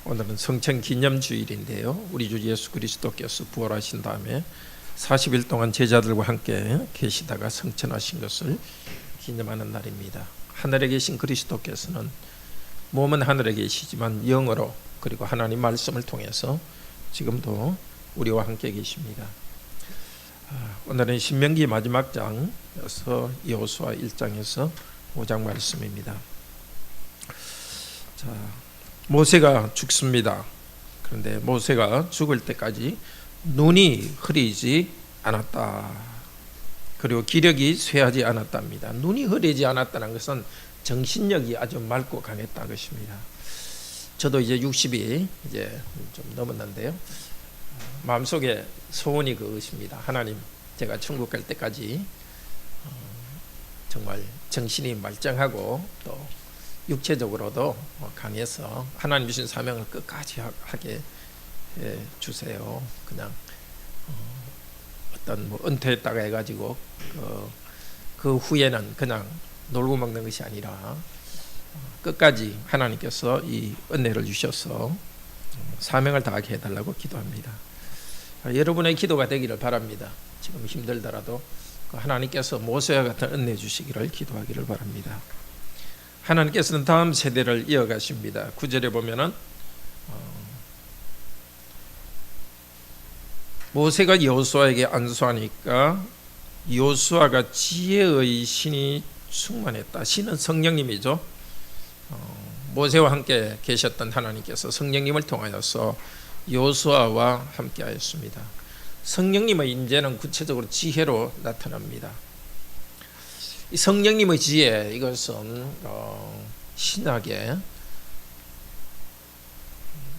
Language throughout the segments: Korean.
오늘은 성천 기념주일인데요. 우리 주 예수 그리스도께서 부활하신 다음에 40일 동안 제자들과 함께 계시다가 성천하신 것을 기념하는 날입니다. 하늘에 계신 그리스도께서는 몸은 하늘에 계시지만 영으로 그리고 하나님 말씀을 통해서 지금도 우리와 함께 계십니다. 오늘은 신명기 마지막 장에서 여호수아 1장에서 5장 말씀입니다. 자, 모세가 죽습니다. 그런데 모세가 죽을 때까지 눈이 흐리지 않았다. 그리고 기력이 쇠하지 않았답니다. 눈이 흐리지 않았다는 것은 정신력이 아주 맑고 강했다는 것입니다. 저도 이제 60이 이제 좀 넘었는데요. 마음속에 소원이 그것입니다. 하나님, 제가 천국 갈 때까지 정말 정신이 말짱하고 또 육체적으로도 강해서 하나님 주신 사명을 끝까지 하게 해 주세요. 그냥 어떤 은퇴했다가 해가지고 그 후에는 그냥 놀고 먹는 것이 아니라 끝까지 하나님께서 이 은혜를 주셔서 사명을 다하게 해달라고 기도합니다. 여러분의 기도가 되기를 바랍니다. 지금 힘들더라도 하나님께서 모세와 같은 은혜 주시기를 기도하기를 바랍니다. 하나님께서는 다음 세대를 이어가십니다. 9절에 보면은 모세가 여호수아에게 안수하니까 여호수아가 지혜의 신이 충만했다. 신은 성령님이죠. 모세와 함께 계셨던 하나님께서 성령님을 통하여서 여호수아와 함께 하였습니다. 성령님의 임재는 구체적으로 지혜로 나타납니다. 이 성령님의 지혜, 이것은 신학에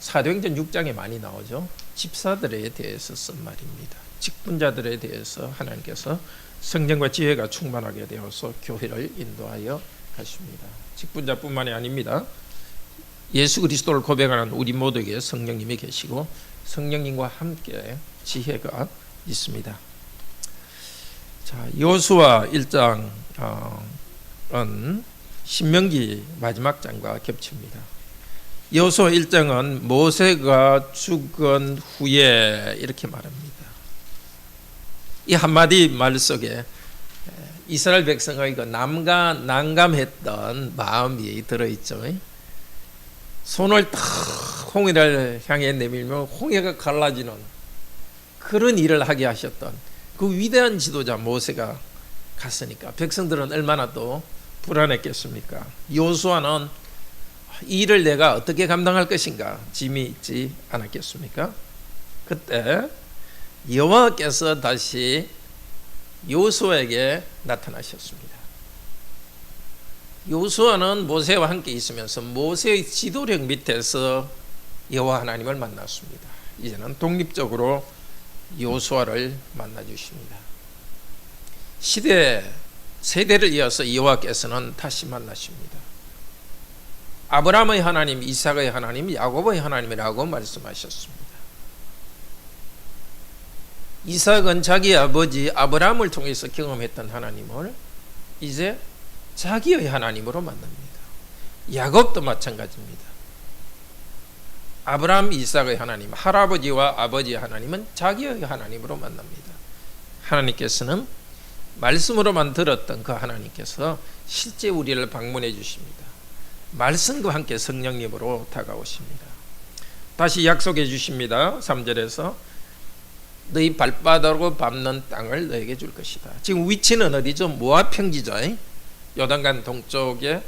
사도행전 6장에 많이 나오죠. 집사들에 대해서 쓴 말입니다. 직분자들에 대해서 하나님께서 성령과 지혜가 충만하게 되어서 교회를 인도하여 가십니다. 직분자뿐만이 아닙니다. 예수 그리스도를 고백하는 우리 모두에게 성령님이 계시고 성령님과 함께 지혜가 있습니다. 자, 여호수아 1장은 신명기 마지막 장과 겹칩니다. 여호수아 1장은 모세가 죽은 후에 이렇게 말합니다. 이 한마디 말 속에 이스라엘 백성의 그 난감했던 마음이 들어있죠. 손을 탁 홍해를 향해 내밀면 홍해가 갈라지는 그런 일을 하게 하셨던 그 위대한 지도자 모세가 갔으니까 백성들은 얼마나 또 불안했겠습니까? 여호수아는 이 일을 내가 어떻게 감당할 것인가 짐이 있지 않았겠습니까? 그때 여호와께서 다시 여호수아에게 나타나셨습니다. 여호수아는 모세와 함께 있으면서 모세의 지도력 밑에서 여호와 하나님을 만났습니다. 이제는 독립적으로 여호수아를 만나 주십니다. 세대를 이어서 여호와께서는 다시 만나십니다. 아브라함의 하나님, 이삭의 하나님, 야곱의 하나님이라고 말씀하셨습니다. 이삭은 자기 아버지 아브라함을 통해서 경험했던 하나님을 이제 자기의 하나님으로 만납니다. 야곱도 마찬가지입니다. 아브라함, 이삭의 하나님, 할아버지와 아버지의 하나님은 자기의 하나님으로 만납니다. 하나님께서는 말씀으로만 들었던 그 하나님께서 실제 우리를 방문해 주십니다. 말씀과 함께 성령님으로 다가오십니다. 다시 약속해 주십니다. 3절에서 너희 발바닥으로 밟는 땅을 너에게 줄 것이다. 지금 위치는 어디죠? 모압 평지죠. 요단강 동쪽에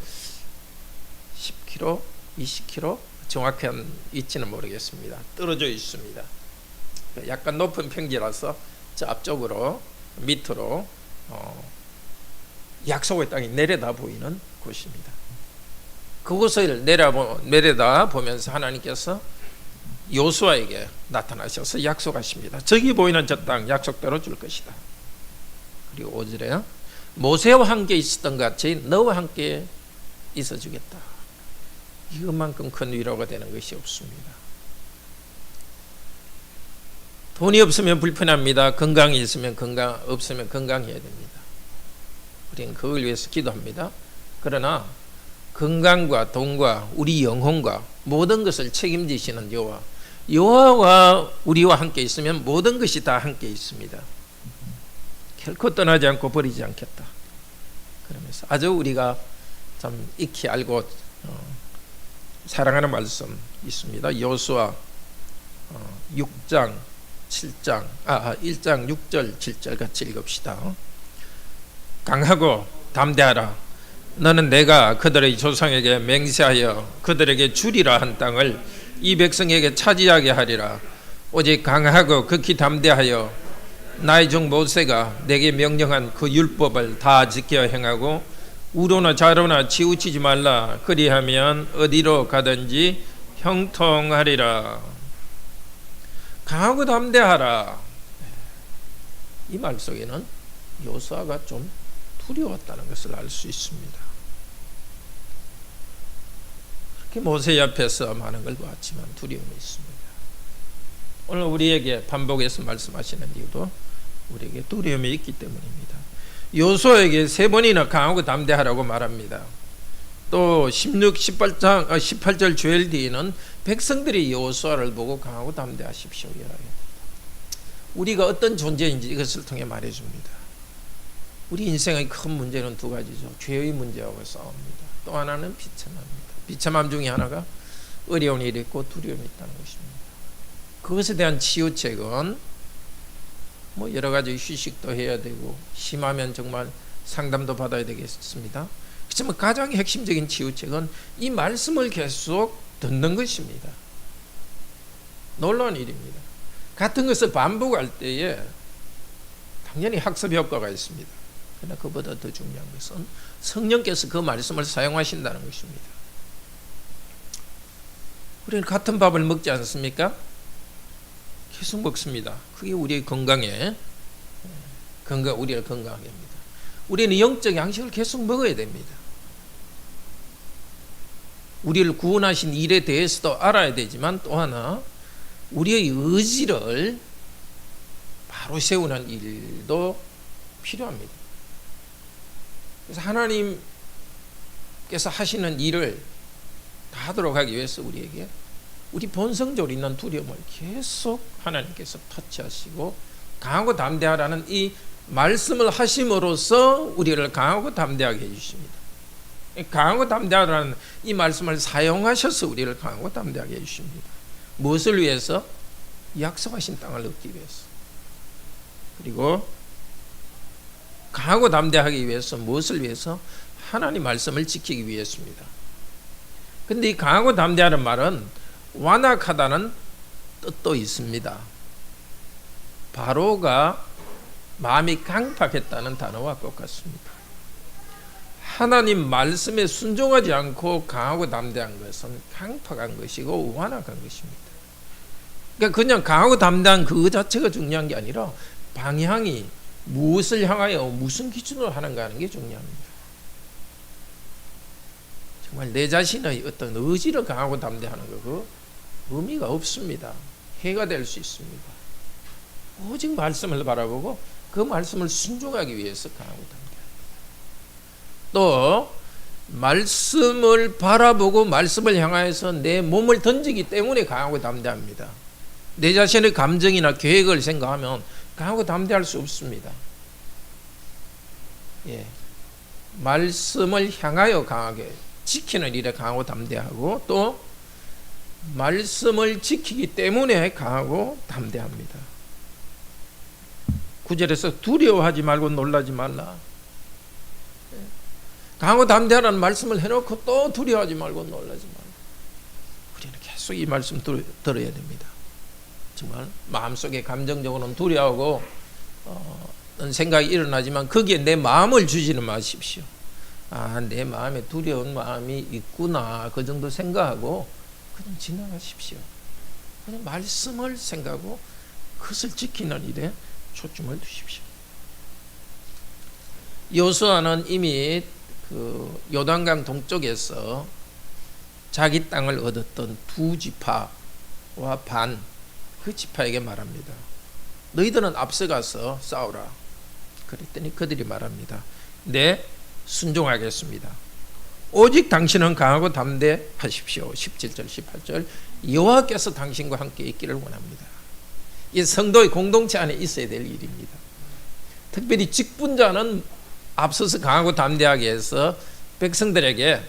10km, 20km 정확한 위치는 모르겠습니다. 떨어져 있습니다. 약간 높은 평지라서 저 앞쪽으로 밑으로 약속의 땅이 내려다 보이는 곳입니다. 그곳을 내려다 보면서 하나님께서 여호수아에게 나타나셔서 약속하십니다. 저기 보이는 저 땅 약속대로 줄 것이다. 그리고 5절에 모세와 함께 있었던 것 같이 너와 함께 있어주겠다. 이것만큼 큰 위로가 되는 것이 없습니다. 돈이 없으면 불편합니다. 건강이 있으면 없으면 건강해야 됩니다. 우리는 그걸 위해서 기도합니다. 그러나 건강과 돈과 우리 영혼과 모든 것을 책임지시는 여호와. 여호와가 우리와 함께 있으면 모든 것이 다 함께 있습니다. 결코 떠나지 않고 버리지 않겠다. 그러면서 아주 우리가 참 익히 알고 사랑하는 말씀 있습니다. 여호수아 6장 7장 1장 6절 7절 같이 읽읍시다. 강하고 담대하라. 너는 내가 그들의 조상에게 맹세하여 그들에게 주리라 한 땅을 이 백성에게 차지하게 하리라. 오직 강하고 극히 담대하여 나의 종 모세가 내게 명령한 그 율법을 다 지켜 행하고 우로나 좌로나 치우치지 말라. 그리하면 어디로 가든지 형통하리라. 강하고 담대하라. 이 말 속에는 여호수아가 좀 두려웠다는 것을 알 수 있습니다. 그렇게 모세 앞에서 많은 걸 보았지만 두려움이 있습니다. 오늘 우리에게 반복해서 말씀하시는 이유도 우리에게 두려움이 있기 때문입니다. 여호수아에게 3번이나 강하고 담대하라고 말합니다. 또 18절 주엘 뒤에는 백성들이 여호수아를 보고 강하고 담대하십시오. 우리가 어떤 존재인지 이것을 통해 말해줍니다. 우리 인생의 큰 문제는 2가지죠. 죄의 문제하고 싸웁니다. 또 하나는 비참합니다. 비참함 중에 하나가 어려운 일이 있고 두려움이 있다는 것입니다. 그것에 대한 치유책은 여러 가지 휴식도 해야 되고 심하면 정말 상담도 받아야 되겠습니다. 그렇지만 가장 핵심적인 치유책은 이 말씀을 계속 듣는 것입니다. 놀라운 일입니다. 같은 것을 반복할 때에 당연히 학습 효과가 있습니다. 그러나 그보다 더 중요한 것은 성령께서 그 말씀을 사용하신다는 것입니다. 우리는 같은 밥을 먹지 않습니까? 계속 먹습니다. 그게 우리의 건강에 우리를 건강하게 합니다. 우리는 영적 양식을 계속 먹어야 됩니다. 우리를 구원하신 일에 대해서도 알아야 되지만 또 하나 우리의 의지를 바로 세우는 일도 필요합니다. 그래서 하나님께서 하시는 일을 다 하도록 하기 위해서 우리에게 우리 본성적으로 있는 두려움을 계속 하나님께서 터치하시고 강하고 담대하라는 이 말씀을 하심으로써 우리를 강하고 담대하게 해주십니다. 강하고 담대하라는 이 말씀을 사용하셔서 우리를 강하고 담대하게 해주십니다. 무엇을 위해서? 약속하신 땅을 얻기 위해서. 그리고 강하고 담대하기 위해서 무엇을 위해서? 하나님 말씀을 지키기 위해서입니다. 근데 이 강하고 담대하는 말은 완악하다는 뜻도 있습니다. 바로가 마음이 강팍했다는 단어와 똑같습니다. 하나님 말씀에 순종하지 않고 강하고 담대한 것은 강팍한 것이고 완악한 것입니다. 그러니까 그냥 강하고 담대한 그 자체가 중요한 게 아니라 방향이 무엇을 향하여 무슨 기준으로 하는가 하는 게 중요합니다. 정말 내 자신의 어떤 의지를 강하고 담대하는 거 그 의미가 없습니다. 해가 될 수 있습니다. 오직 말씀을 바라보고 그 말씀을 순종하기 위해서 강하고 담대합니다. 또 말씀을 바라보고 말씀을 향하여서 내 몸을 던지기 때문에 강하고 담대합니다. 내 자신의 감정이나 계획을 생각하면 강하고 담대할 수 없습니다. 말씀을 향하여 강하게 지키는 일에 강하고 담대하고 또 말씀을 지키기 때문에 강하고 담대합니다. 9절에서 두려워하지 말고 놀라지 말라. 강하고 담대하라는 말씀을 해놓고 또 두려워하지 말고 놀라지 말라. 우리는 계속 이 말씀 들어야 됩니다. 정말 마음속에 감정적으로는 두려워하고 생각이 일어나지만 거기에 내 마음을 주지는 마십시오. 내 마음에 두려운 마음이 있구나 그 정도 생각하고 그냥 지나가십시오. 그냥 말씀을 생각하고 그것을 지키는 일에 초점을 두십시오. 여호수아는 이미 그 요단강 동쪽에서 자기 땅을 얻었던 2지파와 반 그 지파에게 말합니다. 너희들은 앞서가서 싸우라. 그랬더니 그들이 말합니다. 네, 순종하겠습니다. 오직 당신은 강하고 담대하십시오. 17절 18절 여호와께서 당신과 함께 있기를 원합니다. 이 성도의 공동체 안에 있어야 될 일입니다. 특별히 직분자는 앞서서 강하고 담대하게 해서 백성들에게,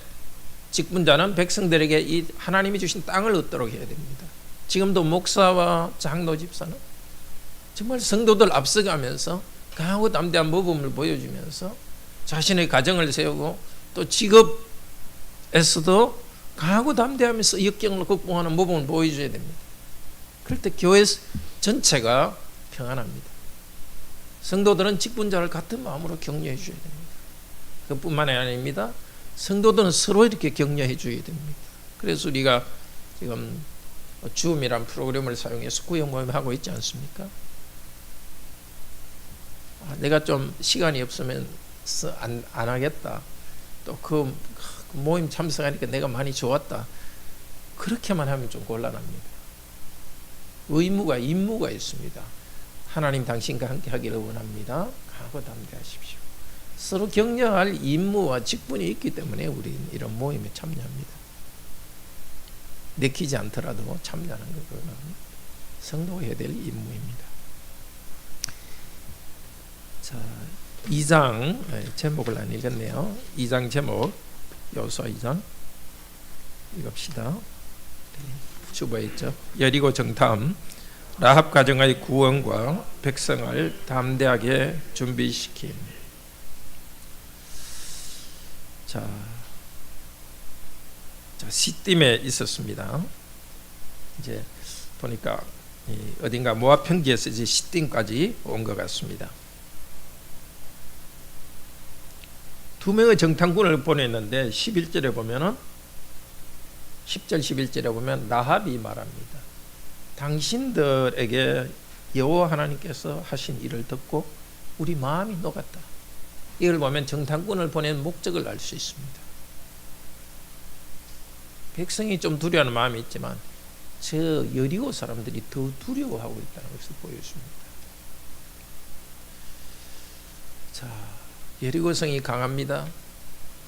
직분자는 백성들에게 이 하나님이 주신 땅을 얻도록 해야 됩니다. 지금도 목사와 장로 집사는 정말 성도들 앞서가면서 강하고 담대한 모범을 보여주면서 자신의 가정을 세우고 또 직업에서도 강하고 담대하면서 역경을 극복하는 모범을 보여줘야 됩니다. 그럴 때 교회 전체가 평안합니다. 성도들은 직분자를 같은 마음으로 격려해 줘야 됩니다. 그뿐만이 아닙니다. 성도들은 서로 이렇게 격려해 줘야 됩니다. 그래서 우리가 지금 줌이란 프로그램을 사용해서 구역 모임 하고 있지 않습니까? 내가 좀 시간이 없으면 안 하겠다. 또 그 모임 참석하니까 내가 많이 좋았다. 그렇게만 하면 좀 곤란합니다. 의무가, 임무가 있습니다. 하나님 당신과 함께 하기를 원합니다. 강하고 담대하십시오. 서로 격려할 임무와 직분이 있기 때문에 우리는 이런 모임에 참여합니다. 내키지 않더라도 참여하는 것은 성도가 해야 될 임무입니다. 자, 2장 제목을 안 읽었네요. 2장 제목, 여호수아 2장 읽읍시다. 주보에 있죠. 여리고 정탐, 라합 가정의 구원과 백성을 담대하게 준비시킴. 자, 시딤에 있었습니다. 이제 보니까 어딘가 모압 평지에서 이제 시딤까지 온 것 같습니다. 두 명의 정탐꾼을 보냈는데 11절에 보면은 10절 11절에 보면 라합이 말합니다. 당신들에게 여호와 하나님께서 하신 일을 듣고 우리 마음이 녹았다. 이걸 보면 정탐꾼을 보낸 목적을 알 수 있습니다. 백성이 좀 두려워하는 마음이 있지만 저 여리고 사람들이 더 두려워하고 있다는 것을 보여줍니다. 자, 여리고성이 강합니다.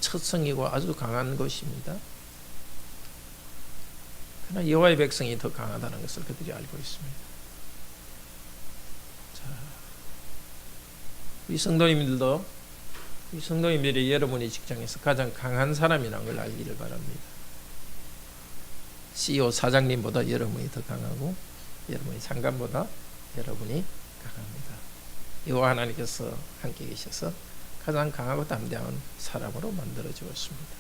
첫 성이고 아주 강한 것입니다. 그러나 여호와의 백성이 더 강하다는 것을 그들이 알고 있습니다. 자, 우리 성도님들이 여러분의 직장에서 가장 강한 사람이라는 걸 알기를 바랍니다. CEO 사장님보다 여러분이 더 강하고 여러분의 상관보다 여러분이 강합니다. 여호와 하나님께서 함께 계셔서 가장 강하고 담대한 사람으로 만들어 주었습니다.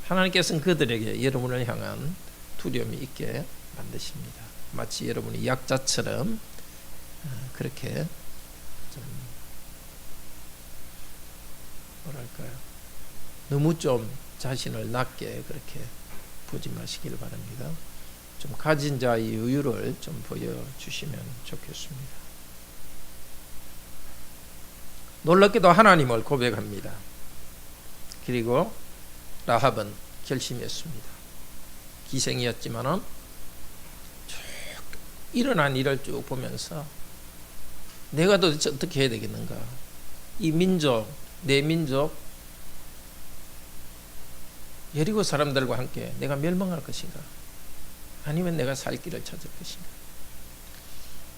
하나님께서는 그들에게 여러분을 향한 두려움이 있게 만드십니다. 마치 여러분이 약자처럼 그렇게 좀 뭐랄까요? 너무 좀 자신을 낮게 그렇게 보지 마시길 바랍니다. 좀 가진 자의 여유를 좀 보여주시면 좋겠습니다. 놀랍게도 하나님을 고백합니다. 그리고 라합은 결심했습니다. 기생이었지만은 쭉 일어난 일을 쭉 보면서 내가 도대체 어떻게 해야 되겠는가? 이 민족, 내 민족, 여리고 사람들과 함께 내가 멸망할 것인가? 아니면 내가 살 길을 찾을 것인가?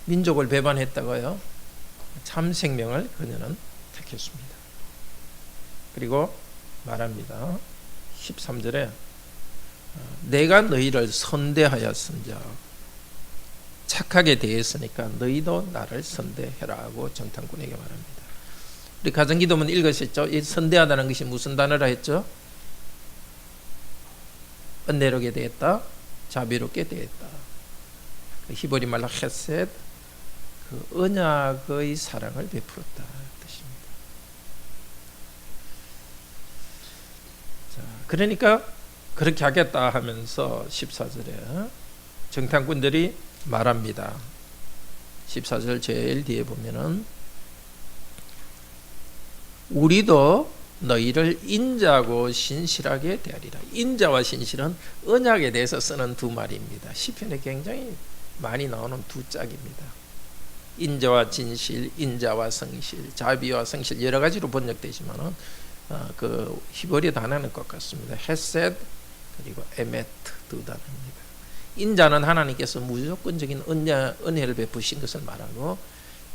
민족을 배반했다고요? 참 생명을 그녀는 택했습니다. 그리고 말합니다. 13절에 내가 너희를 선대하였은즉 착하게 대했으니까 너희도 나를 선대해라고 정탐꾼에게 말합니다. 우리 가정기도문 읽으셨죠? 이 선대하다는 것이 무슨 단어라 했죠? 은혜롭게 대했다, 자비롭게 대했다. 그 히브리 말로 헤셋, 그 언약의 사랑을 베풀었다 뜻입니다. 자, 그러니까 그렇게 하겠다 하면서 14절에 정탐꾼들이 말합니다. 14절 제일 뒤에 보면은 우리도 너희를 인자하고 신실하게 대하리라. 인자와 신실은 언약에 대해서 쓰는 두 말입니다. 시편에 굉장히 많이 나오는 두 짝입니다. 인자와 진실, 인자와 성실, 자비와 성실 여러 가지로 번역되지만은 그 히브리 단어는 똑같습니다. 헤셋 그리고 에메트 두 단어입니다. 인자는 하나님께서 무조건적인 은혜를 베푸신 것을 말하고,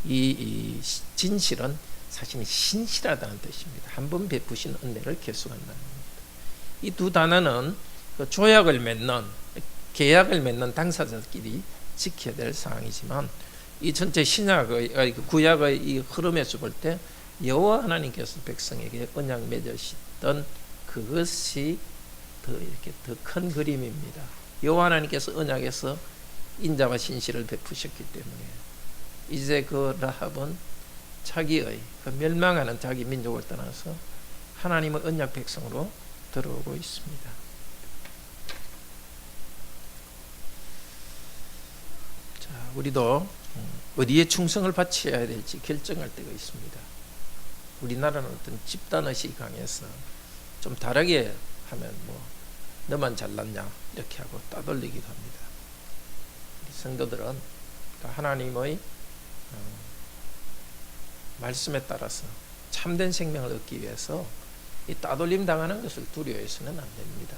이 진실은 사실은 신실하다는 뜻입니다. 한 번 베푸신 은혜를 계속한다는 겁니다. 이 두 단어는 그 조약을 맺는, 계약을 맺는 당사자들끼리 지켜야 될 사항이지만, 이 전체 신약의 구약의 이 흐름에서 볼 때 여호와 하나님께서 백성에게 언약 맺으시던 그것이 더 큰 그림입니다. 여호와 하나님께서 언약에서 인자와 신실을 베푸셨기 때문에 이제 그 라합은 자기의 그 멸망하는 자기 민족을 떠나서 하나님의 언약 백성으로 들어오고 있습니다. 자, 우리도 어디에 충성을 바쳐야 될지 결정할 때가 있습니다. 우리나라는 어떤 집단의식이 강해서 좀 다르게 하면 너만 잘났냐 이렇게 하고 따돌리기도 합니다. 우리 성도들은 하나님의 말씀에 따라서 참된 생명을 얻기 위해서 이 따돌림 당하는 것을 두려워해서는 안 됩니다.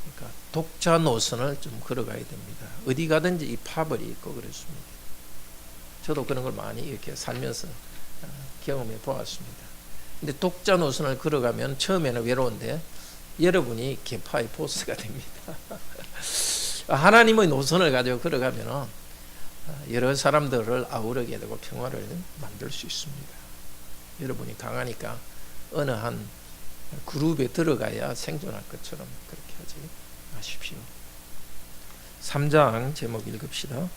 그러니까 독자 노선을 좀 걸어가야 됩니다. 어디 가든지 이 파벌이 있고 그렇습니다. 저도 그런 걸 많이 이렇게 살면서 경험해 보았습니다. 근데 독자 노선을 걸어가면 처음에는 외로운데 여러분이 계파의 보스가 됩니다. 하나님의 노선을 가지고 걸어가면 여러 사람들을 아우르게 되고 평화를 만들 수 있습니다. 여러분이 강하니까 어느 한 그룹에 들어가야 생존할 것처럼 그렇게 하지 마십시오. 3장 제목 읽읍시다.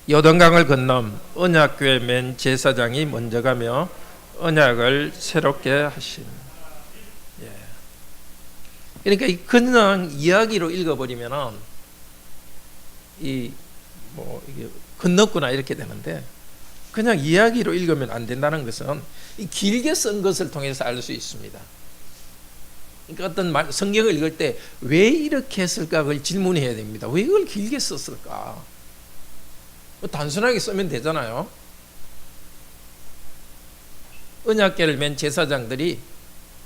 요단강을 건넌 언약궤에 맨 제사장이 먼저 가며 언약을 새롭게 하신. 그러니까 그냥 이야기로 읽어버리면은 이게 건넜구나 이렇게 되는데, 그냥 이야기로 읽으면 안 된다는 것은 이 길게 쓴 것을 통해서 알 수 있습니다. 그러니까 어떤 성경을 읽을 때 왜 이렇게 했을까 그걸 질문해야 됩니다. 왜 이걸 길게 썼을까? 단순하게 쓰면 되잖아요. 언약궤를 맨 제사장들이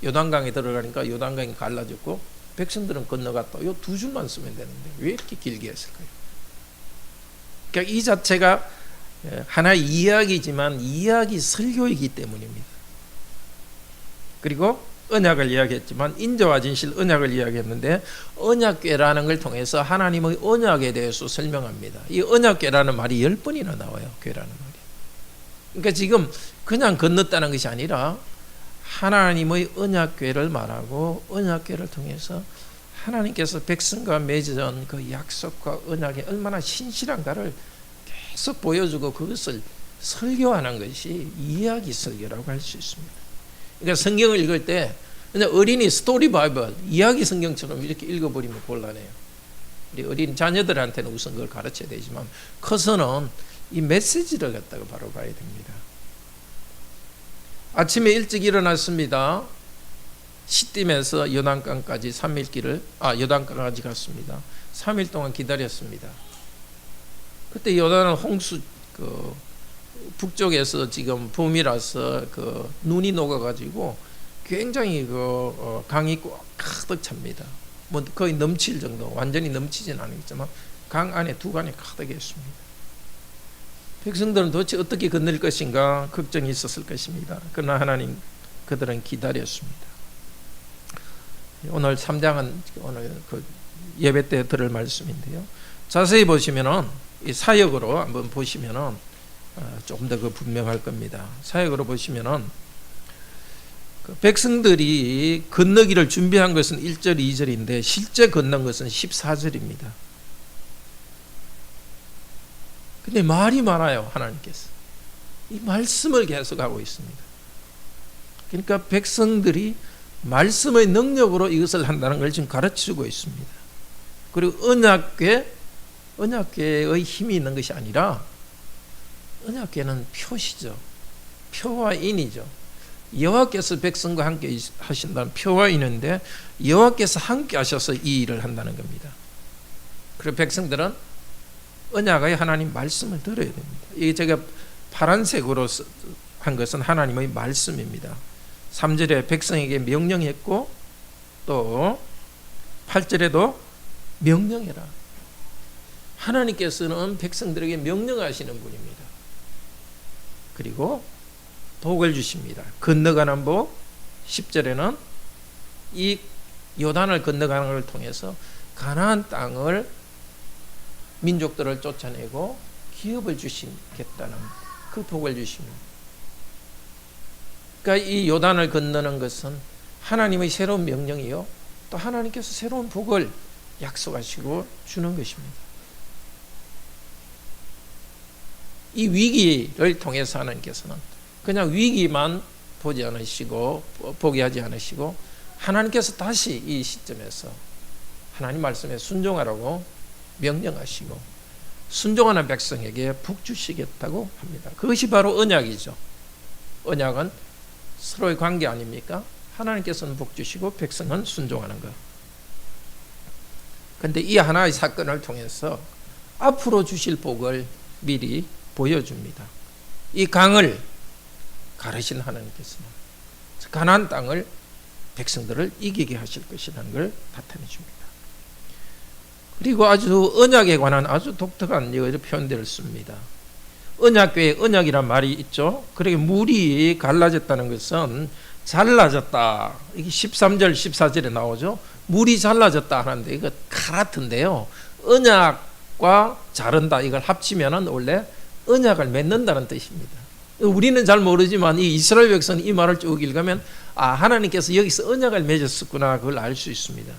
요단강에 들어가니까 요단강이 갈라졌고 백성들은 건너갔다. 이 두 줄만 쓰면 되는데 왜 이렇게 길게 했을까요? 그러니까 이 자체가 하나의 이야기지만 이야기 설교이기 때문입니다. 그리고 언약을 이야기했지만 인자와 진실 언약을 이야기했는데, 언약궤라는 걸 통해서 하나님의 언약에 대해서 설명합니다. 이 언약궤라는 말이 10번이나 나와요. 궤라는 말이. 그러니까 지금 그냥 건넜다는 것이 아니라 하나님의 언약궤를 말하고, 언약궤를 통해서 하나님께서 백성과 맺은 그 약속과 언약이 얼마나 신실한가를 계속 보여주고 그것을 설교하는 것이 이야기 설교라고 할 수 있습니다. 그러니까 성경을 읽을 때 그냥 어린이 스토리 바이블, 이야기 성경처럼 이렇게 읽어버리면 곤란해요. 우리 어린 자녀들한테는 우선 그걸 가르쳐야 되지만 커서는 이 메시지를 갖다가 바로 가야 됩니다. 아침에 일찍 일어났습니다. 시딤에서 요단강까지 3일 길을 요단강까지 갔습니다. 3일 동안 기다렸습니다. 그때 요단은 홍수 북쪽에서 지금 봄이라서 눈이 녹아가지고 굉장히 강이 가득 찹니다. 거의 넘칠 정도, 완전히 넘치진 않았지만 강 안에 두 강이 가득했습니다. 백성들은 도대체 어떻게 건널 것인가 걱정이 있었을 것입니다. 그러나 하나님 그들은 기다렸습니다. 오늘 3장은 오늘 예배 때 들을 말씀인데요. 자세히 보시면은 이 사역으로 한번 보시면은 조금 더 분명할 겁니다. 사역으로 보시면은 백성들이 건너기를 준비한 것은 1절, 2절인데 실제 건넌 것은 14절입니다. 근데 말이 많아요. 하나님께서 이 말씀을 계속하고 있습니다. 그러니까 백성들이 말씀의 능력으로 이것을 한다는 걸 지금 가르치고 있습니다. 그리고 언약궤의 힘이 있는 것이 아니라 언약궤는 표시죠. 표와 인이죠. 여호와께서 백성과 함께 하신다는 표와 인인데 여호와께서 함께 하셔서 이 일을 한다는 겁니다. 그리고 백성들은 언약의 하나님 말씀을 들어야 됩니다. 이게 제가 파란색으로 한 것은 하나님의 말씀입니다. 3절에 백성에게 명령했고 또 8절에도 명령해라. 하나님께서는 백성들에게 명령하시는 분입니다. 그리고 복을 주십니다. 건너가는 복. 10절에는 이 요단을 건너가는 것을 통해서 가나안 땅을 민족들을 쫓아내고 기업을 주시겠다는 그 복을 주십니다. 그러니까 이 요단을 건너는 것은 하나님의 새로운 명령이요, 또 하나님께서 새로운 복을 약속하시고 주는 것입니다. 이 위기를 통해서 하나님께서는 그냥 위기만 보지 않으시고 포기하지 않으시고 하나님께서 다시 이 시점에서 하나님 말씀에 순종하라고 명령하시고 순종하는 백성에게 복 주시겠다고 합니다. 그것이 바로 언약이죠. 언약은 서로의 관계 아닙니까? 하나님께서는 복 주시고 백성은 순종하는 것. 그런데 이 하나의 사건을 통해서 앞으로 주실 복을 미리 보여줍니다. 이 강을 가르신 하나님께서는 가나안 땅을 백성들을 이기게 하실 것이라는 걸 나타내 줍니다. 그리고 아주 언약에 관한 아주 독특한 표현들을 씁니다. 언약궤에 언약이란 말이 있죠. 그러게 물이 갈라졌다는 것은 잘라졌다. 이게 13절, 14절에 나오죠. 물이 잘라졌다 하는데 이거 카라트인데요. 언약과 자른다 이걸 합치면은 원래 언약을 맺는다는 뜻입니다. 우리는 잘 모르지만 이 이스라엘 백성은 이 말을 쭉 읽으면 하나님께서 여기서 언약을 맺었구나 그걸 알 수 있습니다.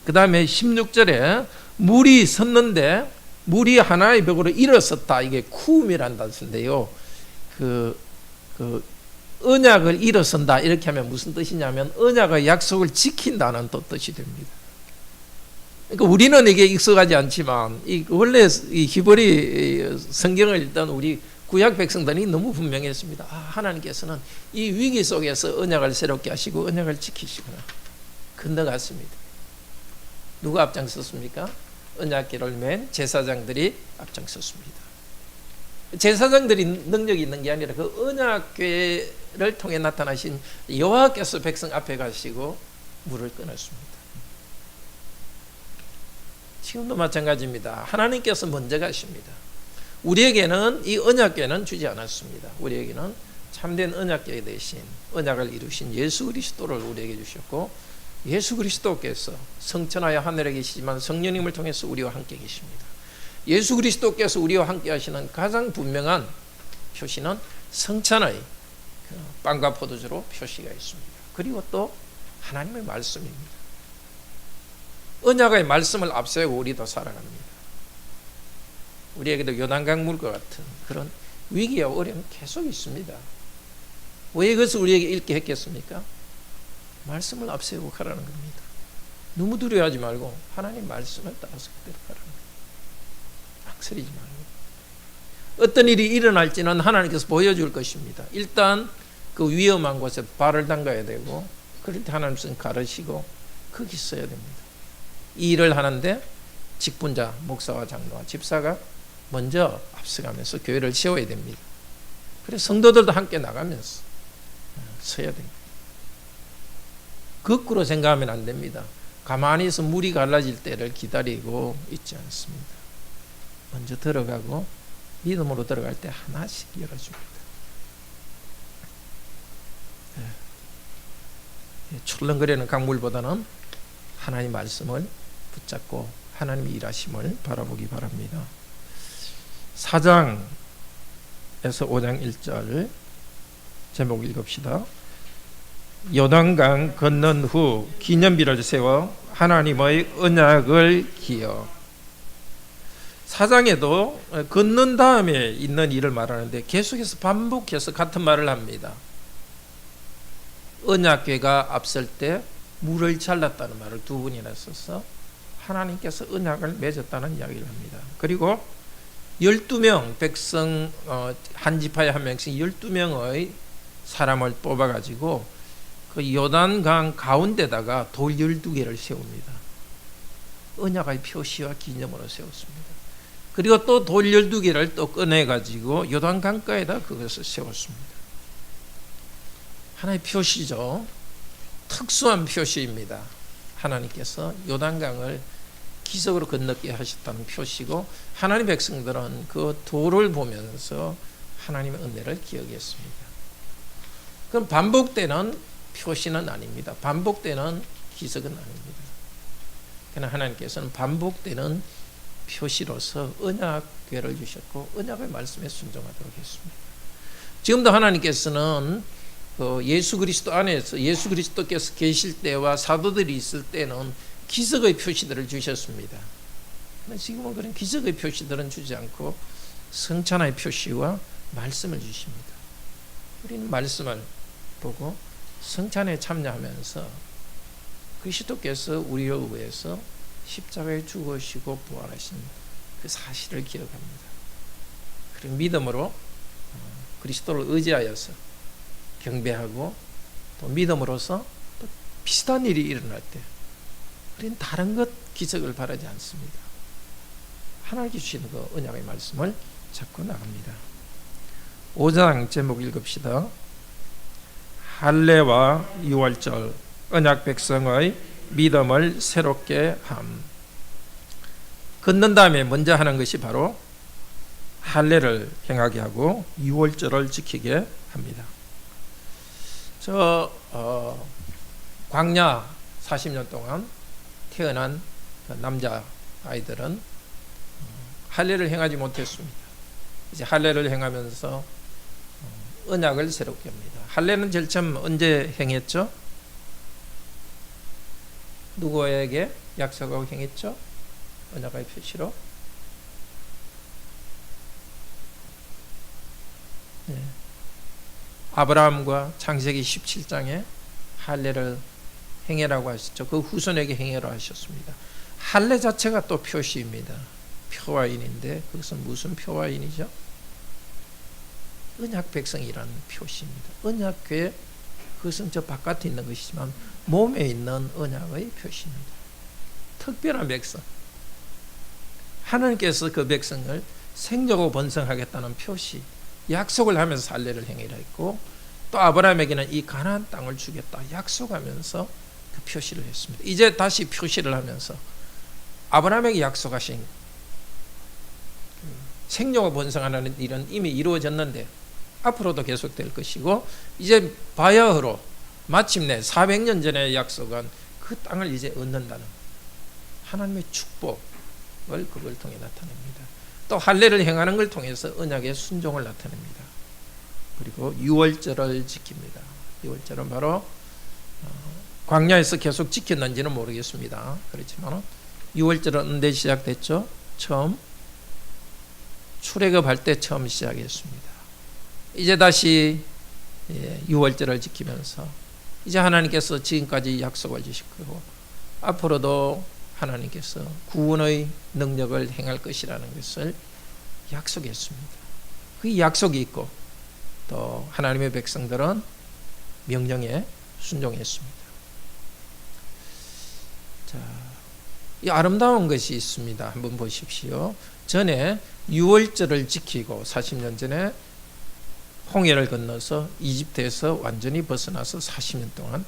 그 다음에 16절에 물이 섰는데 물이 하나의 벽으로 일어섰다. 이게 쿠움이라는 단어인데요. 언약을 일어선다 이렇게 하면 무슨 뜻이냐면 언약의 약속을 지킨다는 또 뜻이 됩니다. 그러니까 우리는 이게 익숙하지 않지만 원래 이 히브리 성경을 읽던 우리 구약 백성들이 너무 분명했습니다. 하나님께서는 이 위기 속에서 언약을 새롭게 하시고 언약을 지키시구나. 건너갔습니다. 누가 앞장섰습니까? 언약궤를 맨 제사장들이 앞장섰습니다. 제사장들이 능력이 있는 게 아니라 그 언약궤를 통해 나타나신 여호와께서 백성 앞에 가시고 물을 끊었습니다. 지금도 마찬가지입니다. 하나님께서 먼저 가십니다. 우리에게는 이 언약궤는 주지 않았습니다. 우리에게는 참된 언약궤 대신 언약을 이루신 예수 그리스도를 우리에게 주셨고 예수 그리스도께서 성천하여 하늘에 계시지만 성령님을 통해서 우리와 함께 계십니다. 예수 그리스도께서 우리와 함께 하시는 가장 분명한 표시는 성천의 빵과 포도주로 표시가 있습니다. 그리고 또 하나님의 말씀입니다. 언약의 말씀을 앞세우고 우리도 살아갑니다. 우리에게도 요단강 물과 같은 그런 위기와 어려움이 계속 있습니다. 왜 이것을 우리에게 읽게 했겠습니까? 말씀을 앞세우고 가라는 겁니다. 너무 두려워하지 말고 하나님 말씀을 따라서 그대로 가라는 겁니다. 망설이지 말고. 어떤 일이 일어날지는 하나님께서 보여줄 것입니다. 일단 그 위험한 곳에 발을 담가야 되고 그럴 때 하나님께서 가르치고 거기 있어야 됩니다. 이 일을 하는데 직분자, 목사와 장로와 집사가 먼저 앞서가면서 교회를 세워야 됩니다. 그래서 성도들도 함께 나가면서 서야 됩니다. 거꾸로 생각하면 안 됩니다. 가만히 있어 물이 갈라질 때를 기다리고 있지 않습니다. 먼저 들어가고 믿음으로 들어갈 때 하나씩 열어줍니다. 출렁거리는 강물보다는 하나님 말씀을 붙잡고 하나님의 일하심을 바라보기 바랍니다. 4장에서 5장 1절 제목 읽읍시다. 요단강 건넌 후 기념비를 세워 하나님의 언약을 기어. 4장에도 건넌 다음에 있는 일을 말하는데 계속해서 반복해서 같은 말을 합니다. 언약궤가 앞설 때 물을 잘랐다는 말을 두 번이나 써서 하나님께서 언약을 맺었다는 이야기를 합니다. 그리고 12명 백성 한 지파에 한 명씩 12명의 사람을 뽑아가지고 그 요단강 가운데다가 돌 12개를 세웁니다. 언약의 표시와 기념으로 세웠습니다. 그리고 또 돌 12개를 또 꺼내가지고 요단 강가에다 그것을 세웠습니다. 하나의 표시죠. 특수한 표시입니다. 하나님께서 요단강을 기적으로 건너게 하셨다는 표시고, 하나님 백성들은 그 돌을 보면서 하나님의 은혜를 기억했습니다. 그럼 반복되는 표시는 아닙니다. 반복되는 기적은 아닙니다. 그러나 하나님께서는 반복되는 표시로서 언약궤를 주셨고 언약의 말씀에 순종하도록 했습니다. 지금도 하나님께서는 예수 그리스도 안에서 예수 그리스도께서 계실 때와 사도들이 있을 때는 기적의 표시들을 주셨습니다. 그런데 지금은 그런 기적의 표시들은 주지 않고 성찬의 표시와 말씀을 주십니다. 우리는 말씀을 보고 성찬에 참여하면서 그리스도께서 우리를 위해서 십자가에 죽으시고 부활하신 그 사실을 기억합니다. 그리고 믿음으로 그리스도를 의지하여서 경배하고 또 믿음으로써 또 비슷한 일이 일어날 때 우리는 다른 것 기적을 바라지 않습니다. 하나님께 주시는 그 언약의 말씀을 잡고 나갑니다. 5장 제목 읽읍시다. 할례와 유월절 언약 백성의 믿음을 새롭게 함. 걷는 다음에 먼저 하는 것이 바로 할례를 행하게 하고 유월절을 지키게 합니다. 광야 40년 동안 태어난 남자 아이들은 할례를 행하지 못했습니다. 이제 할례를 행하면서 언약을 새롭게 합니다. 할례는 제일 처음 언제 행했죠? 누구에게 약속하고 행했죠? 언약의 표시로. 네. 아브라함과 창세기 17장에 할례를 행해라고 하셨죠. 그 후손에게 행해라 하셨습니다. 할례 자체가 또 표시입니다. 표와인인데 그것은 무슨 표와인이죠? 언약 백성이라는 표시입니다. 언약궤, 그것은 저 바깥에 있는 것이지만 몸에 있는 언약의 표시입니다. 특별한 백성, 하나님께서 그 백성을 생육하고 번성하겠다는 표시, 약속을 하면서 할례를 행하라 했고, 또 아브라함에게는 이 가나안 땅을 주겠다 약속하면서 그 표시를 했습니다. 이제 다시 표시를 하면서 아브라함에게 약속하신 생육하고 번성하는 일은 이미 이루어졌는데 앞으로도 계속될 것이고, 이제 바야흐로 마침내 400년 전에 약속한 그 땅을 이제 얻는다는 하나님의 축복을 그걸 통해 나타냅니다. 또 할례를 행하는 걸 통해서 언약의 순종을 나타냅니다. 그리고 유월절을 지킵니다. 유월절은 바로 광야에서 계속 지켰는지는 모르겠습니다. 그렇지만 유월절은 언제 시작됐죠? 처음 출애굽할 때 처음 시작했습니다. 이제 다시 유월절을 지키면서 이제 하나님께서 지금까지 약속을 주시고 앞으로도 하나님께서 구원의 능력을 행할 것이라는 것을 약속했습니다. 그 약속이 있고 또 하나님의 백성들은 명령에 순종했습니다. 자, 이 아름다운 것이 있습니다. 한번 보십시오. 전에 유월절을 지키고 40년 전에 홍해를 건너서 이집트에서 완전히 벗어나서 40년 동안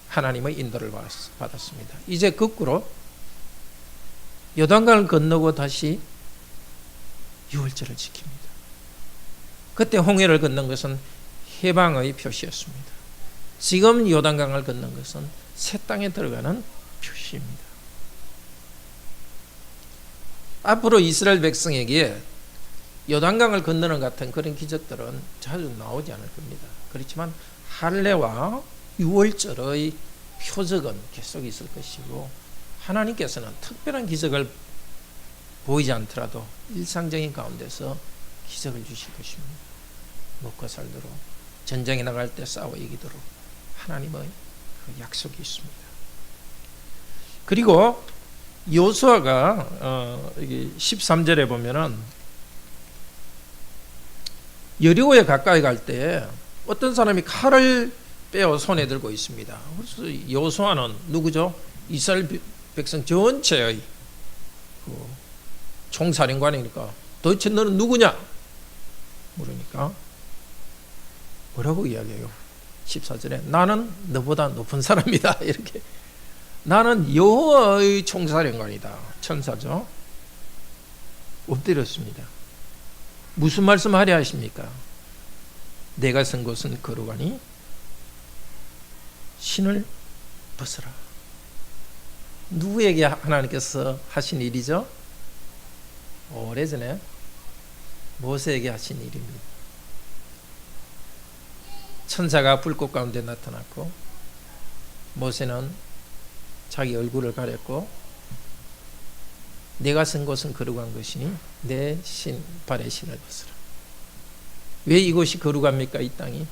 하나님의 인도를 받았습니다. 이제 거꾸로 요단강을 건너고 다시 유월절을 지킵니다. 그때 홍해를 건넌 것은 해방의 표시였습니다. 지금 요단강을 건넌 것은 새 땅에 들어가는 표시입니다. 앞으로 이스라엘 백성에게 요단강을 건너는 같은 그런 기적들은 자주 나오지 않을 겁니다. 그렇지만 할례와 유월절의 표적은 계속 있을 것이고, 하나님께서는 특별한 기적을 보이지 않더라도 일상적인 가운데서 기적을 주실 것입니다. 먹고 살도록, 전쟁에 나갈 때 싸워 이기도록 하나님의 그 약속이 있습니다. 그리고 여호수아가 13절에 보면은 여리고에 가까이 갈 때 어떤 사람이 칼을 빼어 손에 들고 있습니다. 그래서 여호수아는 누구죠? 이스라엘 백성 전체의 총사령관이니까 도대체 너는 누구냐? 물으니까 뭐라고 이야기해요? 14절에 나는 너보다 높은 사람이다. 이렇게. 나는 여호와의 총사령관이다. 천사죠. 엎드렸습니다. 무슨 말씀하려 하십니까? 내가 선 곳은 거룩하니 신을 벗으라. 누구에게 하나님께서 하신 일이죠? 오래전에 모세에게 하신 일입니다. 천사가 불꽃 가운데 나타났고 모세는 자기 얼굴을 가렸고 내가 선 곳은 거룩한 것이니 내 발에 신을 벗으라. 왜 이곳이 거룩합니까? 이 땅이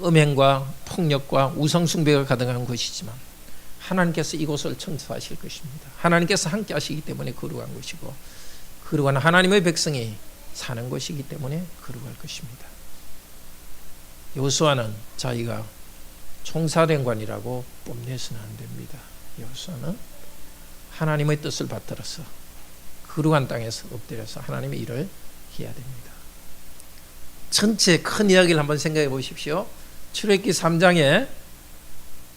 음행과 폭력과 우상숭배가 가득한 곳이지만 하나님께서 이곳을 청소하실 것입니다. 하나님께서 함께 하시기 때문에 거룩한 것이고 거룩한 하나님의 백성이 사는 곳이기 때문에 거룩할 것입니다. 여호수아는 자기가 총사령관이라고 뽐내서는 안 됩니다. 여호수아는 하나님의 뜻을 받들어서 거룩한 땅에서 엎드려서 하나님의 일을 해야 됩니다. 전체 큰 이야기를 한번 생각해 보십시오. 출애굽기 3장에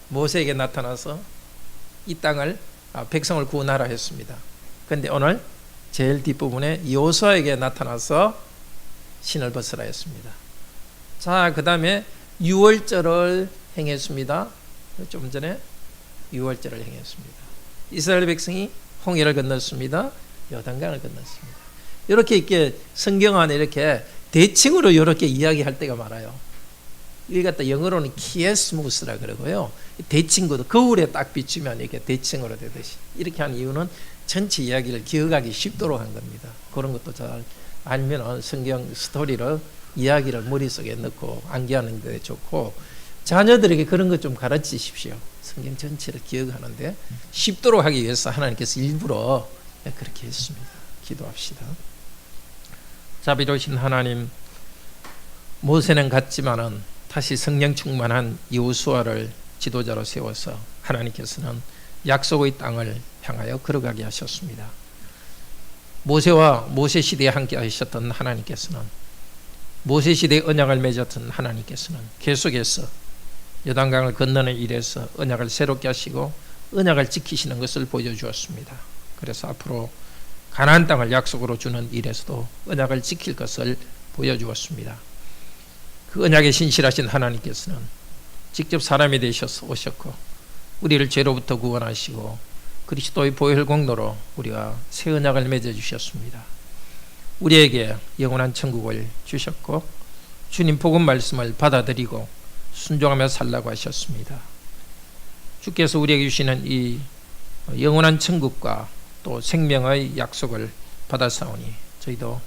모세에게 나타나서 이 땅을 백성을 구원하라 했습니다. 그런데 오늘 제일 뒷부분에 여호수아에게 나타나서 신을 벗으라 했습니다. 자, 그 다음에 유월절을 행했습니다. 좀 전에 유월절을 행했습니다. 이스라엘 백성이 홍해를 건넜습니다. 요단강을 건넜습니다. 이렇게 성경 안에 이렇게 대칭으로 이렇게 이야기할 때가 많아요. 이걸 갖다 영어로는 키에스무스라 그러고요. 대칭구도 거울에 딱 비추면 이렇게 대칭으로 되듯이 이렇게 한 이유는 전체 이야기를 기억하기 쉽도록 한 겁니다. 그런 것도 잘 알면 성경 스토리를 이야기를 머릿속에 넣고 암기하는 데 좋고 자녀들에게 그런 것 좀 가르치십시오. 성경 전체를 기억하는데 쉽도록 하기 위해서 하나님께서 일부러 그렇게 했습니다. 기도합시다. 자비로우신 하나님, 모세는 갔지만은 다시 성령 충만한 여호수아를 지도자로 세워서 하나님께서는 약속의 땅을 향하여 걸어가게 하셨습니다. 모세와 모세 시대에 함께 하셨던 하나님께서는 모세 시대에 언약을 맺었던 하나님께서는 계속해서 요단강을 건너는 일에서 언약을 새롭게 하시고 언약을 지키시는 것을 보여주었습니다. 그래서 앞으로 가나안 땅을 약속으로 주는 일에서도 언약을 지킬 것을 보여주었습니다. 그 언약에 신실하신 하나님께서는 직접 사람이 되셔서 오셨고 우리를 죄로부터 구원하시고 그리스도의 보혈 공로로 우리가 새 언약을 맺어주셨습니다. 우리에게 영원한 천국을 주셨고 주님 복음 말씀을 받아들이고 순종하며 살라고 하셨습니다. 주께서 우리에게 주시는 이 영원한 천국과 또 생명의 약속을 받아사오니 저희도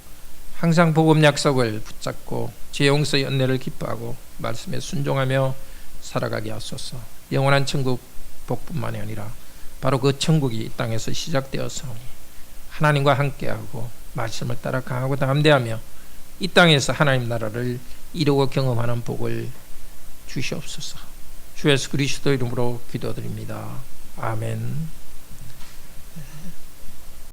항상 복음 약속을 붙잡고 죄 용서의 은혜를 기뻐하고 말씀에 순종하며 살아가게 하소서. 영원한 천국 복뿐만이 아니라 바로 그 천국이 이 땅에서 시작되었사오니 하나님과 함께하고 말씀을 따라 강하고 담대하며 이 땅에서 하나님 나라를 이루고 경험하는 복을 주시옵소서. 주 예수 그리스도 이름으로 기도드립니다. 아멘.